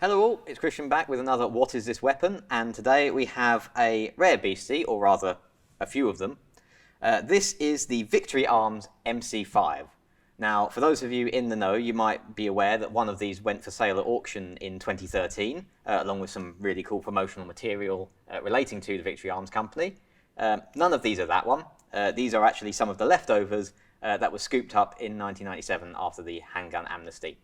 Hello all, it's Christian back with another What Is This Weapon? And today we have a rare beastie, or rather a few of them. This is the Victory Arms MC5. Now, for those of you in the know, you might be aware that one of these went for sale at auction in 2013, along with some really cool promotional material relating to the Victory Arms company. None of these are that one. These are actually some of the leftovers that were scooped up in 1997 after the handgun amnesty.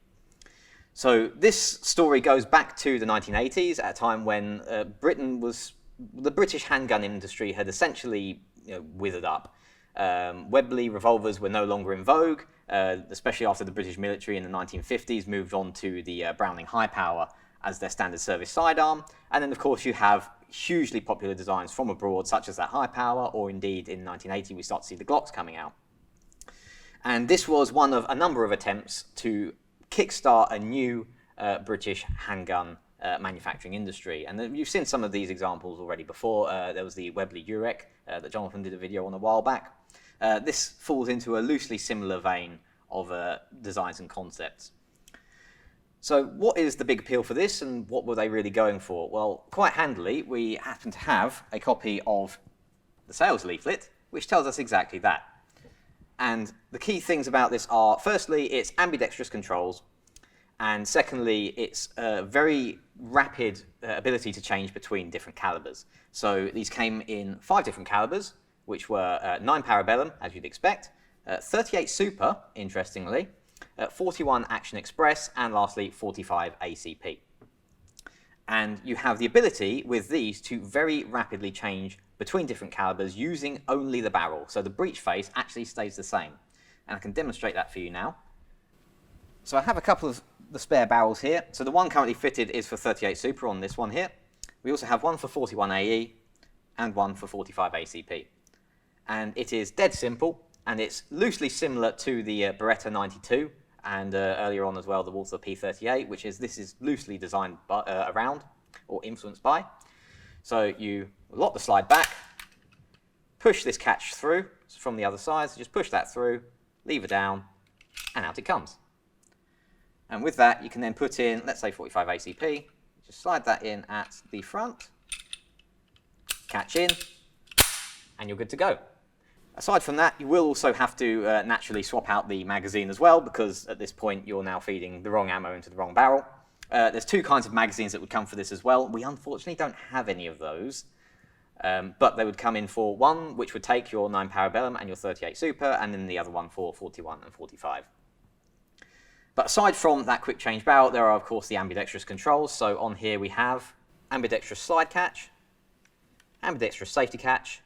So this story goes back to the 1980s, at a time when the British handgun industry had essentially withered up. Webley revolvers were no longer in vogue, especially after the British military in the 1950s moved on to the Browning High Power as their standard service sidearm. And then of course you have hugely popular designs from abroad, such as that High Power, or indeed in 1980 we start to see the Glocks coming out. And this was one of a number of attempts to kickstart a new British handgun manufacturing industry. And you've seen some of these examples already before. There was the Webley Urek that Jonathan did a video on a while back. This falls into a loosely similar vein of designs and concepts. So what is the big appeal for this, and what were they really going for? Well, quite handily, we happen to have a copy of the sales leaflet, which tells us exactly that. And the key things about this are, firstly, it's ambidextrous controls, and secondly, it's a very rapid ability to change between different calibers. So these came in 5 different calibers, which were 9 Parabellum, as you'd expect, 38 Super, interestingly, 41 Action Express, and lastly, 45 ACP. And you have the ability with these to very rapidly change between different calibers using only the barrel. So the breech face actually stays the same. And I can demonstrate that for you now. So I have a couple of the spare barrels here. So the one currently fitted is for 38 Super on this one here. We also have one for 41 AE and one for 45 ACP. And it is dead simple, and it's loosely similar to the Beretta 92 and earlier on as well the Walther P38, this is loosely designed around or influenced by. So you lock the slide back, push this catch through from the other side, so just push that through, lever down, and out it comes. And with that, you can then put in, let's say 45 ACP, just slide that in at the front, catch in, and you're good to go. Aside from that, you will also have to naturally swap out the magazine as well, because at this point you're now feeding the wrong ammo into the wrong barrel. There's 2 kinds of magazines that would come for this as well. We unfortunately don't have any of those, but they would come in for one which would take your 9 Parabellum and your 38 Super, and then the other one for 41 and 45. But aside from that quick change barrel, there are of course the ambidextrous controls. So on here we have ambidextrous slide catch, ambidextrous safety catch,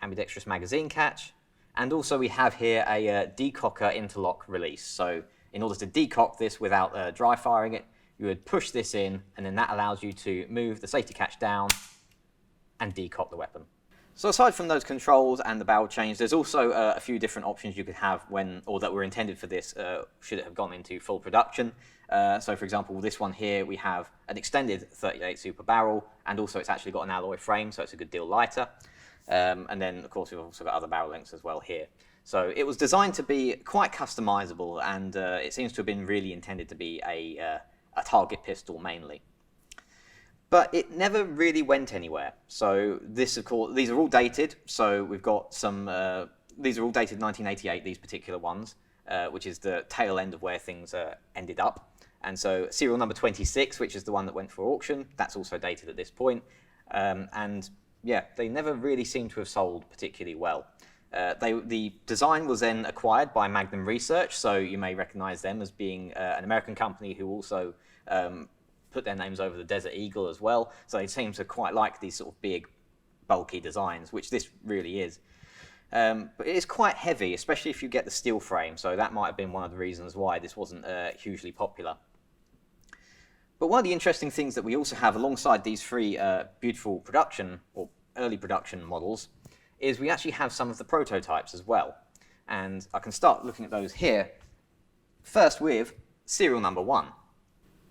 ambidextrous magazine catch, and also we have here a decocker interlock release. So in order to decock this without dry firing it, you would push this in, and then that allows you to move the safety catch down and decock the weapon. So aside from those controls and the barrel change, there's also a few different options you could have that were intended for this should it have gone into full production. So for example, this one here, we have an extended 38 Super barrel, and also it's actually got an alloy frame, so it's a good deal lighter. And then, of course, we've also got other barrel lengths as well here. So it was designed to be quite customizable, and it seems to have been really intended to be a target pistol mainly. But it never really went anywhere. So this, of course, these are all dated. So we've got some, these are all dated 1988, these particular ones, which is the tail end of where things ended up. And so serial number 26, which is the one that went for auction, that's also dated at this point. And yeah, they never really seem to have sold particularly well. The design was then acquired by Magnum Research, so you may recognize them as being an American company who also put their names over the Desert Eagle as well. So they seem to quite like these sort of big, bulky designs, which this really is. But it is quite heavy, especially if you get the steel frame, so that might have been one of the reasons why this wasn't hugely popular. But one of the interesting things that we also have alongside these 3 beautiful production or early production models is we actually have some of the prototypes as well. And I can start looking at those here, first with serial number 1.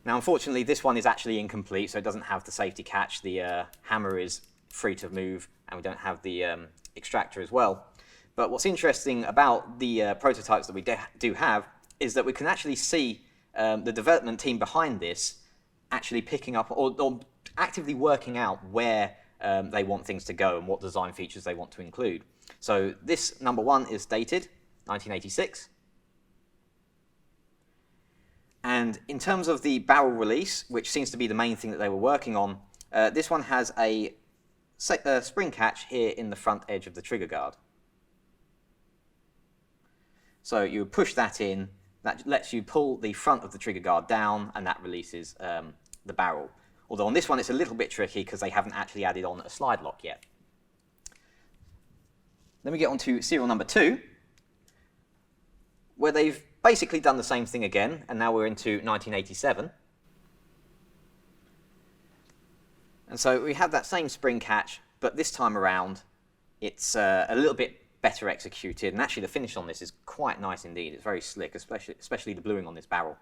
Now unfortunately this one is actually incomplete, so it doesn't have the safety catch, the hammer is free to move, and we don't have the extractor as well. But what's interesting about the prototypes that we do have is that we can actually see the development team behind this actually picking up or actively working out where they want things to go and what design features they want to include. So this number 1 is dated 1986. And in terms of the barrel release, which seems to be the main thing that they were working on, this one has a spring catch here in the front edge of the trigger guard. So you push that in, that lets you pull the front of the trigger guard down, and that releases the barrel. Although on this one it's a little bit tricky because they haven't actually added on a slide lock yet. Then we get on to serial number 2, where they've basically done the same thing again, and now we're into 1987. And so we have that same spring catch, but this time around it's a little bit better executed, and actually the finish on this is quite nice indeed. It's very slick, especially the bluing on this barrel.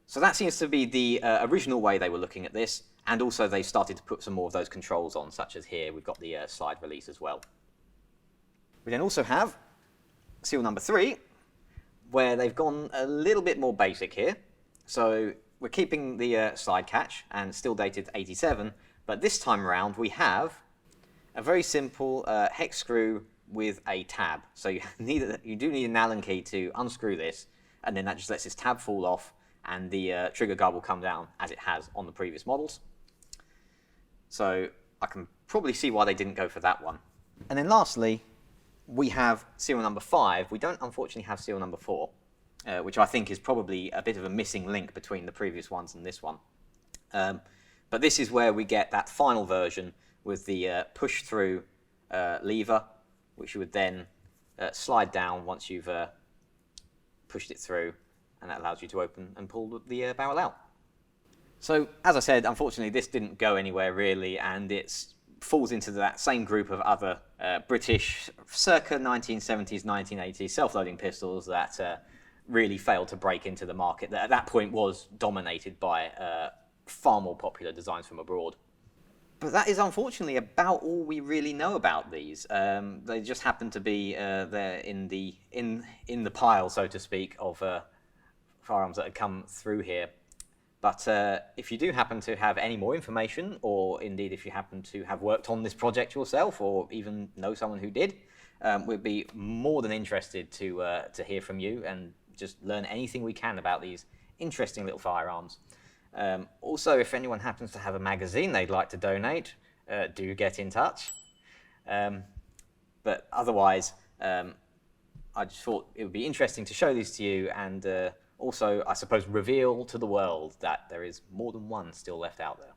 So that seems to be the original way they were looking at this, and also they started to put some more of those controls on, such as here we've got the slide release as well. We then also have serial number 3, where they've gone a little bit more basic here. So we're keeping the slide catch and still dated 87, but this time around we have a very simple hex screw with a tab. So you do need an Allen key to unscrew this, and then that just lets this tab fall off, and the trigger guard will come down as it has on the previous models. So I can probably see why they didn't go for that one. And then lastly, we have serial number 5. We don't unfortunately have serial number 4, which I think is probably a bit of a missing link between the previous ones and this one. But this is where we get that final version with the push-through lever, which you would then slide down once you've pushed it through, and that allows you to open and pull the barrel out. So, as I said, unfortunately this didn't go anywhere really, and it falls into that same group of other British circa 1970s, 1980s self-loading pistols that really failed to break into the market that at that point was dominated by far more popular designs from abroad. But that is unfortunately about all we really know about these. They just happen to be there in the pile, so to speak, of firearms that have come through here. But if you do happen to have any more information, or indeed if you happen to have worked on this project yourself, or even know someone who did, we'd be more than interested to hear from you and just learn anything we can about these interesting little firearms. Also, if anyone happens to have a magazine they'd like to donate, do get in touch. But otherwise, I just thought it would be interesting to show these to you, and also, I suppose, reveal to the world that there is more than one still left out there.